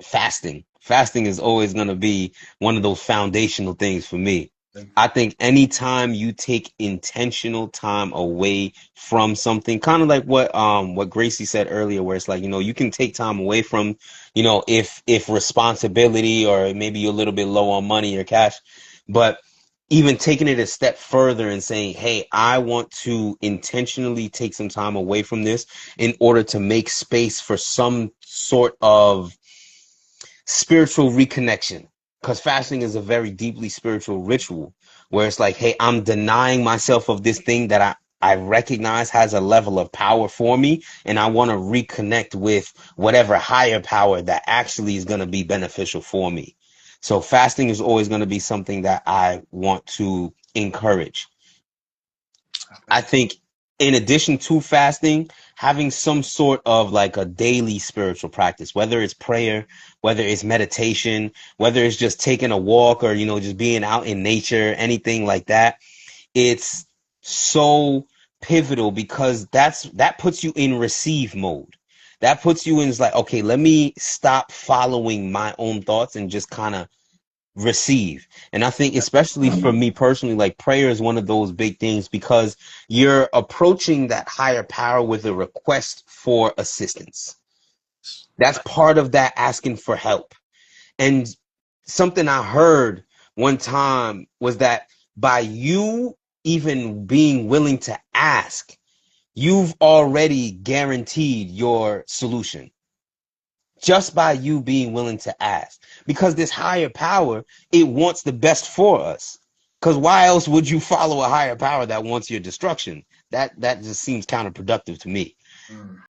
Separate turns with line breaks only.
Fasting is always going to be one of those foundational things for me. I think anytime you take intentional time away from something, kind of like what Gracie said earlier, where it's like, you can take time away from, if responsibility, or maybe you're a little bit low on money or cash, but even taking it a step further and saying, hey, I want to intentionally take some time away from this in order to make space for some sort of spiritual reconnection, because fasting is a very deeply spiritual ritual where it's like, hey, I'm denying myself of this thing that I recognize has a level of power for me, and I want to reconnect with whatever higher power that actually is going to be beneficial for me. So fasting is always going to be something that I want to encourage. I think in addition to fasting, having some sort of like a daily spiritual practice, whether it's prayer, whether it's meditation, whether it's just taking a walk, or, just being out in nature, anything like that, it's so pivotal, because that puts you in receive mode. That puts you in, it's like, okay, let me stop following my own thoughts and just kind of receive. And I think, especially for me personally, like prayer is one of those big things, because you're approaching that higher power with a request for assistance. That's part of that asking for help. And something I heard one time was that by you even being willing to ask, you've already guaranteed your solution, just by you being willing to ask, because this higher power, it wants the best for us. Because why else would you follow a higher power that wants your destruction? That just seems counterproductive to me.